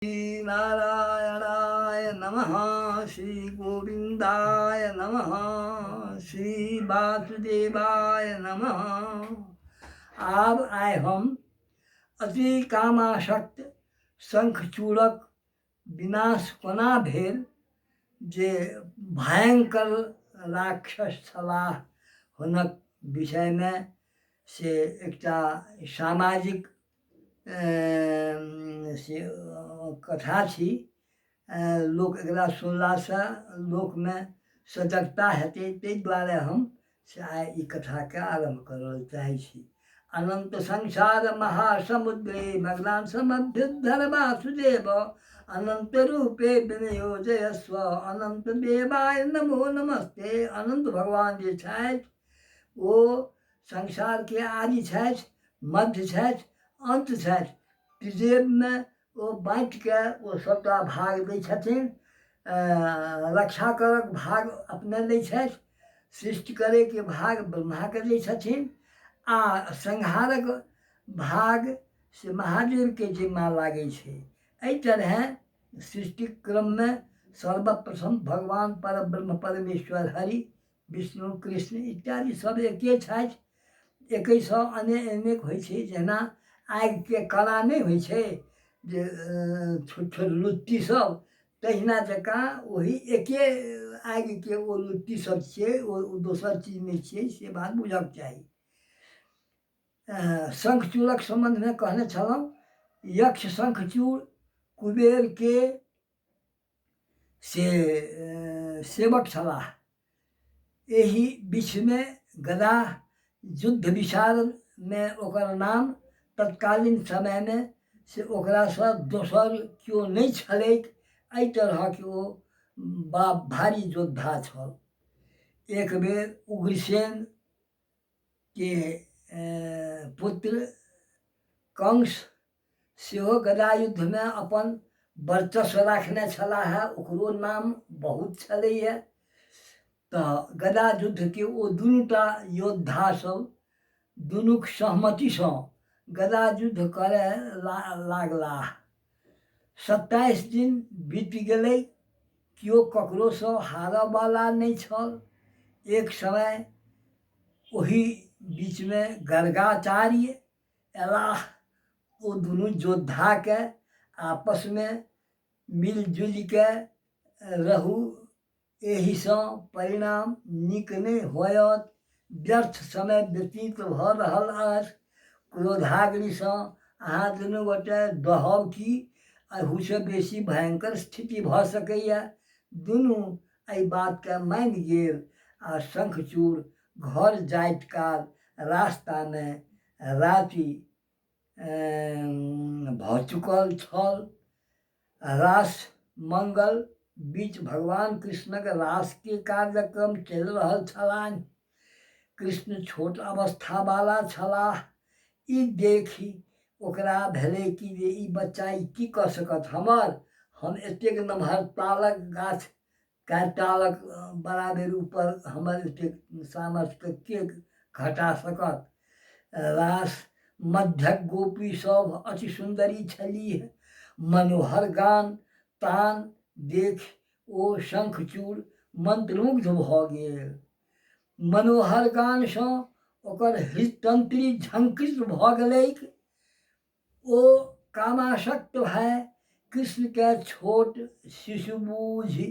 श्री नारायणाय नमः। श्री गोविंदाय नमः। श्री वासुदेवाय नमः। अब आए हम अति कामाशक्त शंखचूड़क विनाश कोना भेल जे भयंकर राक्षस छलाह हुनक विषय में से एकटा सामाजिक से कथा छी। लोक एकरा सुनलासँ लोकमे सजगता हेतै, ताहि दुआरे हम से आइ ई कथाके आरम्भ करल चाहै छी। अनंत संसार महासमुद्रे भगवान समभ्युद्धर वासुदेव अनंत रूपे विनियोजयस्व अनंत देवाय नमो नमस्ते। अनंत भगवान जे छथि ओ संसारके आदि छथि, मध्य छथि, अंत छथि। त्रिदेवमे ओ बाँटिके ओ सबटा भाग दै छथिन। रक्षा करक भाग अपने लै छथि, सृष्टि करैके भाग ब्रह्माके दै छथिन, आ संहारक भाग से महादेवके जिम्मा लागै छै। एहि तरहे सृष्टिक क्रममे सर्वप्रथम भगवान परब्रह्म परमेश्वर हरि, विष्णु, कृष्ण इत्यादि सब एके छथि। एकैसँ अनेक होइ छै। जेना आगिके कड़ा नहि होइ छै जे छोट छोट लुत्ती सब, तहिना जकाँ ओही एके आगिके ओ लुत्ती सब छियै, ओ दोसर चीज नहि छियै, से बात बुझक चाही। शंखचूड़क संबंधमे कहने छलहुँ। यक्ष शंखचूड़ कुबेरके से सेवक छलाह। एहि बीचमे गदा युद्ध विशारदमे ओकर नाम तत्कालीन समयमे से ओकरासँ दोसर केओ नहि छलैक। एहि तरहके ओ बड़ा भारी योद्धा छल। एक बेर उग्रसेनके पुत्र कंस सेहो गदा युद्धमे अपन वर्चस्व राखने छलाह। ओकरो नाम बहुत छलैए। तऽ गदा युद्धके ओ दुनूटा योद्धा सब दुनूक सहमतिसँ गदा युद्ध करे लागलाह। 27 दिन बीत गेलै, केओ ककरोसँ हारऽवला नहि छल। एक समय ओही बीचमे गर्गाचार्य अयलाह। ओ दुनू योद्धाके आपसमे मिलजुलिके रहू, एहिसँ परिणाम नीक नहि होयत। व्यर्थ समय व्यतीत भऽ रहल अछि। क्रोधाग्निसँ अहाँ दुनू गोटे दहब कि अहूसँ बेसी भयंकर स्थिति भऽ सकैए। दुनू एहि बातके मानि गेल आ शंखचूड़ घर जाइत काल रास्तामे राति भऽ चुकल छल। रास मंगल बीच भगवान कृष्णक रासके कार्यक्रम चलि रहल छलनि। कृष्ण छोट अवस्था वाला छलाह। ई देखी ओकरा भेलै कि जे ई बच्चा ई की कऽ सकत हम एतेक नमहर तालक गाछ 4 तालक बराबर ऊपर हमर एतेक सामर्थ्यके के घटा सकत। रास मध्यक गोपी सब अति सुंदरी छलीह। मनोहर गान तान देख ओ शंखचूड़ मंत्रमुग्ध भऽ गेल। मनोहर गानसँ ओकर हृदयतंत्री झंकृत भऽ गेलैक। ओ कामासक्त भय कृष्णके छोट शिशु बूझि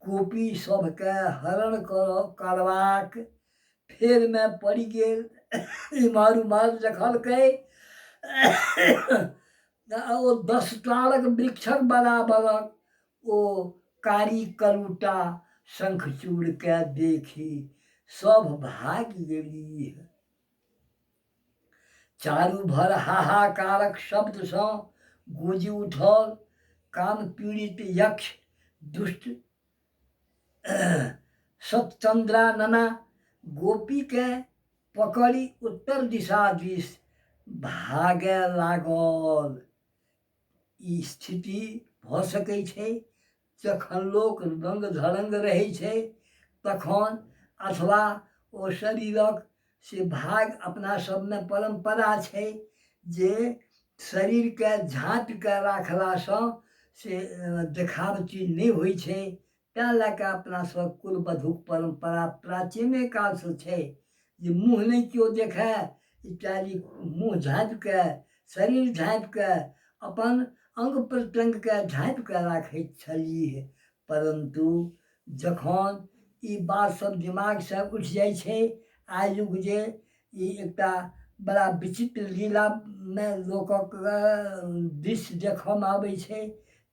गोपी सबके हरण करबाक फेरमे पड़ि गेल। इम्हर उम्हर देखलकै ओ 10 तालक वृक्षक बराबरक ओ कारी कलूटा शंखचूड़के देखी सब भागि गेलीह। चारू भर हाहाकारक शब्दसँ गूंजि उठल। काम पीड़ित यक्ष दुष्ट सतचंद्रानना गोपीके पकड़ि उत्तर दिशा दिस भागय लागल। ई स्थिति भऽ सकै छै जखन लोक रंग धड़ंग रहै छै तखन, अथवा ओ शरीरक से भाग अपना सबमे परंपरा छै जे शरीरके झाँपिके राखलासँ से देखावटी नहि होइ छै। तेँ लऽ कऽ अपना सब कुल वधुक परम्परा प्राचीने कालसँ छै जे मुँह नहि केओ देखै, इत्यादि मुँह झाँपिके शरीर झाँपिके अपन अंग प्रत्यङ्गके झाँपिके राखैत छलीह। परन्तु जखन ई बात सब दिमागसँ उठि जाइ छै, आजुक जे ई एकटा बड़ा विचित्र लीलामे लोकक दृश्य देखऽमे आबै छै,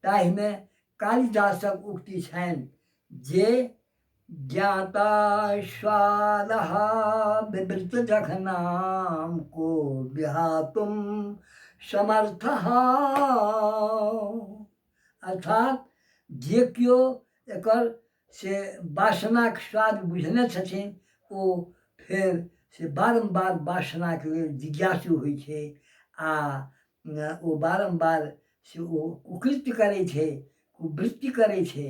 ताहिमे कालिदासक उक्ति छनि जे ज्ञाता स्वादः विवृत जघनाम को विहातुम समर्थः। अर्थात जे केओ एकर से वासनाक स्वाद बुझने छथिन ओ फेर से बारम्बार वासनाके लेल जिज्ञासु होइ छै आ ओ बारम्बार से ओ कुकृत्य करै छै, कुवृत्ति करै छै।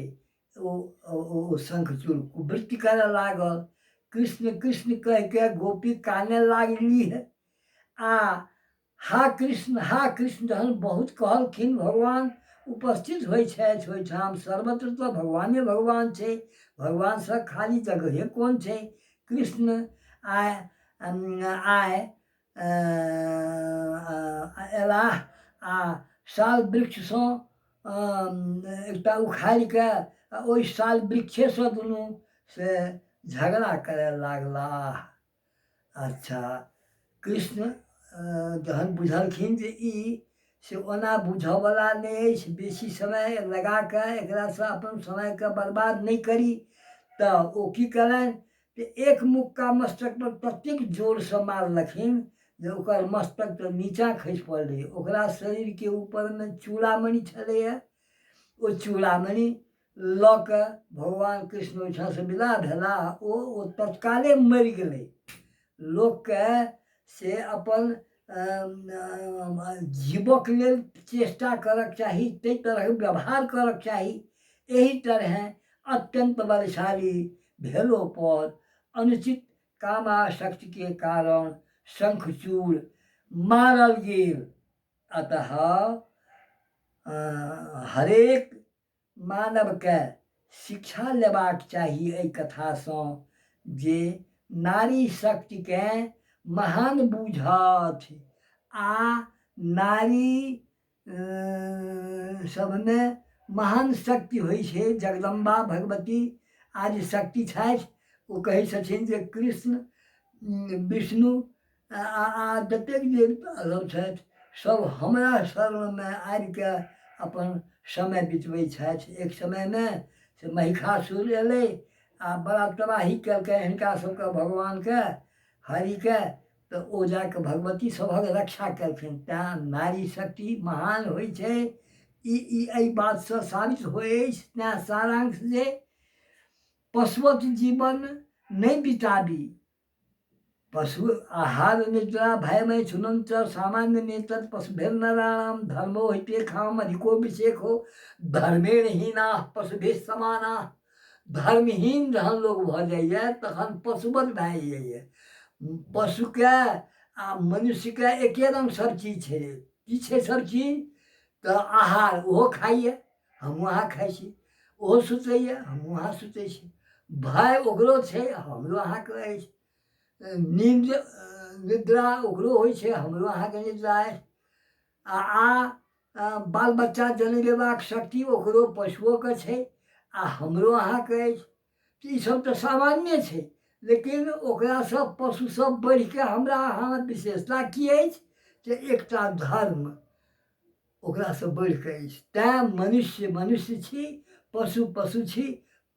ओ शंखचूड़ कुवृत्ति करऽ लागल। कृष्ण कृष्ण कहिके गोपी काने लागलीह आ हा कृष्ण जहन बहुत कहलखिन, भगवान उपस्थित होइ छथि ओहिठाम, सर्वत्र तऽ भगवाने भगवान छै, भगवानसँ खाली जगहे कोन छै। कृष्ण आइ अयलाह आ साल वृक्षसँ एकटा उखाड़िके ओहि साल वृक्षेसँ दुनू से झगड़ा करय लागलाह। अच्छा, कृष्ण जहन बुझलखिन जे ई से ओना बुझऽवला नहि अछि, बेसी समय लगा कऽ एकरासँ अपन समयके बर्बाद नहि करी, तऽ ओ की कयलनि कि एक मुक्का मस्तक पर ततेक जोरसँ मारलखिन जे ओकर मस्तक तऽ नीचाँ खसि पड़लै। ओकरा शरीरके ऊपरमे चूड़ामणि छलैए, ओ चूड़ामणि लऽ कऽ भगवान कृष्ण ओहिठामसँ विदा भेलाह। ओ तत्काले मरि गेलै। लोकके से अपन जीवक लेल चेष्टा करऽके चाही, ताहि तरहक व्यवहार करऽके चाही। एहि तरहेँ अत्यंत बलशाली भेलो पर अनुचित कामासक्तिके कारण शंखचूड़ मारल गेल। अतः हरेक मानवके शिक्षा लेबाक चाही एहि कथासँ जे नारी शक्तिकेँ महान बुझथि आ नारी सबमे महान शक्ति होइ छै। जगदम्बा भगवती आदि शक्ति छथि। ओ कहै छथिन जे कृष्ण विष्णु आ जतेक देवता सब छथि सब हमरा शरणमे आबिके अपन समय बितबै छथि। एक समयमे से महिषासुर अयलै आ बड़ा तबाही केलकै हिनका सबके भगवानके हरिके, तऽ ओ जाके भगवती सभक रक्षा केलखिन। तेँ नारी शक्ति महान होइ छै। ई एहि बातसँ साबित होइ अछि। तेँ सारांश जे पशुवत जीवन नहि बिताबी। पशु आहार निद्रा भयमय छुनंत सामान्य नेतत पशुभिर्नराणाम धर्मो हिते खाम अधिको विषेखो धर्मेणहीना पशुभिः समाना। धर्महीन जहन लोक भऽ जाइए तखन पशुवत भए जाइए। पशुके आ मनुष्यके एके रङ्ग सब चीज छै। की छै सब चीज? तऽ आहार ओहो खाइए, हमहूँ अहाँ खाइ छी। ओहो सुतैए, हमहूँ अहाँ सुतै छी। भय ओकरो छै, हमरो अहाँके अछि। नींद निद्रा ओकरो होइ छै, हमरो अहाँके निद्रा अछि। बाल बच्चा जन्मेबाक शक्ति ओकरो पशुओके छै आ हमरो अहाँके अछि। ईसब तऽ सामान्य छै, लेकिन ओकरासँ पशुसँ बढ़िके हमरा अहाँ विशेषता की अछि जे एकटा धर्म ओकरासँ बढ़िके अछि। तेँ मनुष्य मनुष्य छी, पशु पशु छी।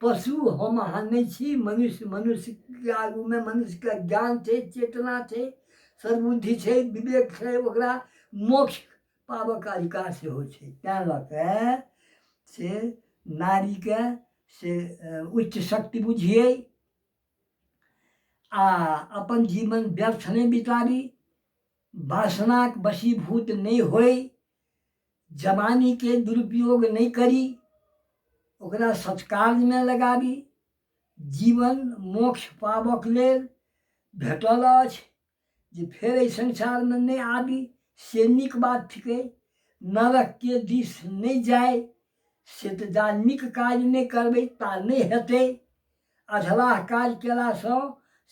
पशु हम अहाँ नहि छी। मनुष्य मनुष्यके आगूमे मनुष्यके ज्ञान छै, चेतना छै, सद्बुद्धि छै, विवेक छै, ओकरा मोक्ष पाबऽके अधिकार सेहो छै। तेँ लऽ कऽ से नारीके से उच्च शक्ति बुझिए आ अपन जीवन व्यर्थ नहि बिताबी, वासनाक वशीभूत नहि होइ, जवानीके दुरुपयोग नहि करी, ओकरा सत्कार्यमे लगाबी। जीवन मोक्ष पाबऽके लेल भेटल अछि जे फेर एहि संसारमे नहि आबी से नीक बात थिकै। नरकके दिस नहि जाय से तऽ जा नीक काज नहि करबै ता नहि हेतै। अधलाह काज केलासँ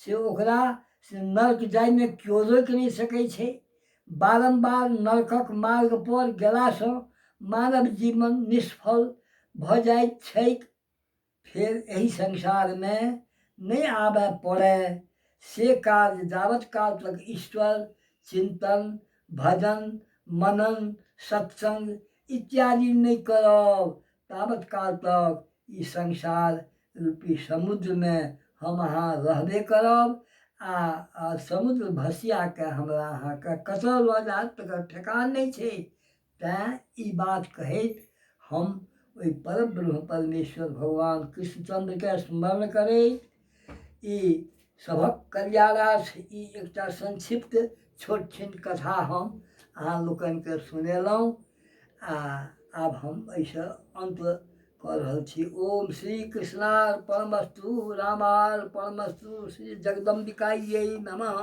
से ओकरा से नरक जाइमे केओ रोकि नहि सकै छै। बारम्बार नरकक मार्ग पर गेलासँ मानव जीवन निष्फल भऽ जाइत छैक। फेर एहि संसारमे नहि आबय पड़य से कार्य जावत काल तक ईश्वर चिंतन भजन मनन सत्संग इत्यादि नहीं करब तावत काल तक ई संसार रूपी समुद्र में हम अहाँ रहबे करब। आ समुद्र भसिया के हमरा अहाँ के कतऽ लऽ जायत तकर ठेकान नहीं छै। तैं ई बात कहैत हम ओहि परब्रह्म परमेश्वर भगवान कृष्णचंद्र के स्मरण करैत ई सभक कल्याणार्थ ई एकटा संक्षिप्त छोट छिन कथा हम अहाँ लोकनि के सुनेलहुँ। आब हम एहिसँ अंत कऽ रहल छी। ओम श्री कृष्णार्पणमस्तु रामार्पणमस्तु श्री जगदम्बिकायै नमः।